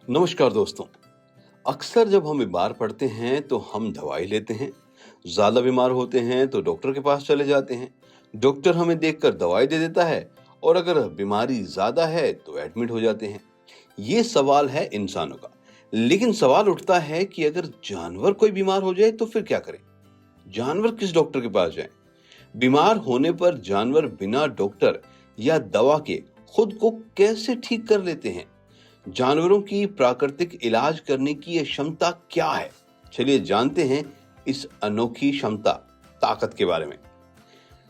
नमस्कार दोस्तों। अक्सर जब हम बीमार पड़ते हैं तो हम दवाई लेते हैं। ज्यादा बीमार होते हैं तो डॉक्टर के पास चले जाते हैं। डॉक्टर हमें देखकर दवाई दे देता है और अगर बीमारी ज्यादा है तो एडमिट हो जाते हैं। ये सवाल है इंसानों का। लेकिन सवाल उठता है कि अगर जानवर कोई बीमार हो जाए तो फिर क्या करें? जानवर किस डॉक्टर के पास जाएं? बीमार होने पर जानवर बिना डॉक्टर या दवा के खुद को कैसे ठीक कर लेते हैं? जानवरों की प्राकृतिक इलाज करने की यह क्षमता क्या है? चलिए जानते हैं इस अनोखी क्षमता, ताकत के बारे में।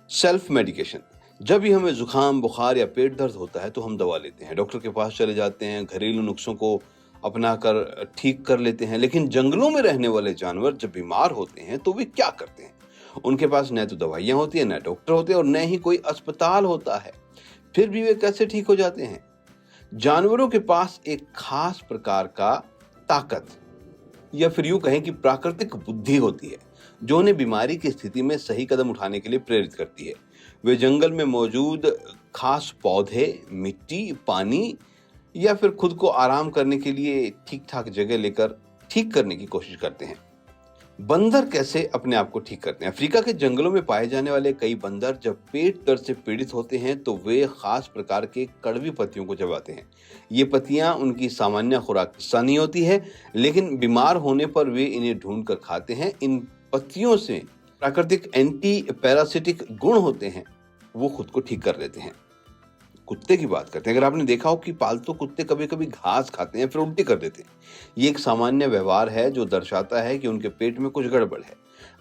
Self medication. जब भी हमें जुकाम, बुखार या पेट दर्द होता है तो हम दवा लेते हैं, डॉक्टर के पास चले जाते हैं, घरेलू नुस्खों को अपना कर ठीक कर लेते हैं। लेकिन जंगलों में रहने वाले जानवर जब बीमार होते हैं तो वे क्या करते हैं? उनके पास न तो दवाइयां होती है, न डॉक्टर होते हैं और न ही कोई अस्पताल होता है। फिर भी वे कैसे ठीक हो जाते हैं? जानवरों के पास एक खास प्रकार का ताकत या फिर यूं कहें कि प्राकृतिक बुद्धि होती है जो उन्हें बीमारी की स्थिति में सही कदम उठाने के लिए प्रेरित करती है। वे जंगल में मौजूद खास पौधे, मिट्टी, पानी या फिर खुद को आराम करने के लिए ठीक ठाक जगह लेकर ठीक करने की कोशिश करते हैं। बंदर कैसे अपने आप को ठीक करते हैं? अफ्रीका के जंगलों में पाए जाने वाले कई बंदर जब पेट दर्द से पीड़ित होते हैं तो वे खास प्रकार के कड़वी पत्तियों को चबाते हैं। ये पत्तियां उनकी सामान्य खुराक हिस्सा नहीं होती है, लेकिन बीमार होने पर वे इन्हें ढूंढ कर खाते हैं। इन पत्तियों से प्राकृतिक एंटी पैरासिटिक गुण होते हैं, वो खुद को ठीक कर लेते हैं। कुत्ते की बात करते हैं। अगर आपने देखा हो कि पालतू कुत्ते कभी कभी घास खाते हैं फिर उल्टी कर देते हैं। ये एक सामान्य व्यवहार है जो दर्शाता है कि उनके पेट में कुछ गड़बड़ है।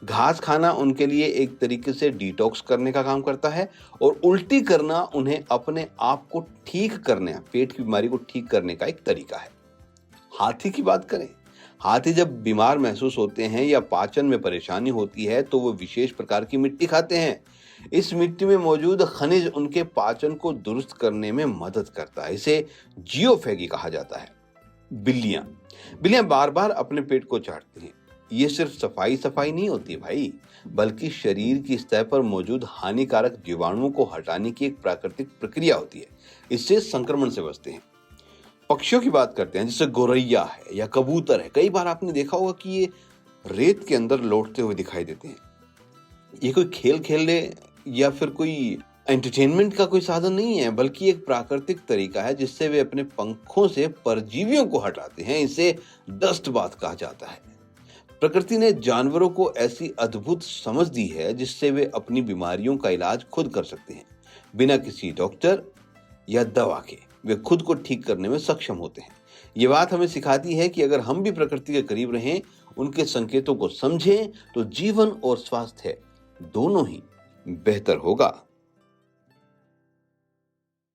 घास खाना उनके लिए एक तरीके से डिटॉक्स करने का काम करता है और उल्टी करना उन्हें अपने आप को ठीक करने, पेट की बीमारी को ठीक करने का एक तरीका है। हाथी की बात करें। हाथी जब बीमार महसूस होते हैं या पाचन में परेशानी होती है तो वो विशेष प्रकार की मिट्टी खाते हैं। इस मिट्टी में मौजूद खनिज उनके पाचन को दुरुस्त करने में मदद करता है। इसे जियोफेगी कहा जाता है। बिल्लियां बिल्लियां बार बार अपने पेट को चाटती हैं। ये सिर्फ सफाई नहीं होती है भाई, बल्कि शरीर की सतह पर मौजूद हानिकारक जीवाणुओं को हटाने की एक प्राकृतिक प्रक्रिया होती है। इससे संक्रमण से बचते हैं। पक्षियों की बात करते हैं, जैसे गोरैया है या कबूतर है। कई बार आपने देखा होगा कि ये रेत के अंदर लौटते हुए दिखाई देते हैं। ये कोई खेल खेलने या फिर कोई एंटरटेनमेंट का कोई साधन नहीं है, बल्कि एक प्राकृतिक तरीका है जिससे वे अपने पंखों से परजीवियों को हटाते हैं। इसे डस्ट बाथ कहा जाता है। प्रकृति ने जानवरों को ऐसी अद्भुत समझ दी है जिससे वे अपनी बीमारियों का इलाज खुद कर सकते हैं। बिना किसी डॉक्टर या दवा के वे खुद को ठीक करने में सक्षम होते हैं। ये बात हमें सिखाती है कि अगर हम भी प्रकृति के करीब रहें, उनके संकेतों को समझें, तो जीवन और स्वास्थ्य दोनों ही बेहतर होगा।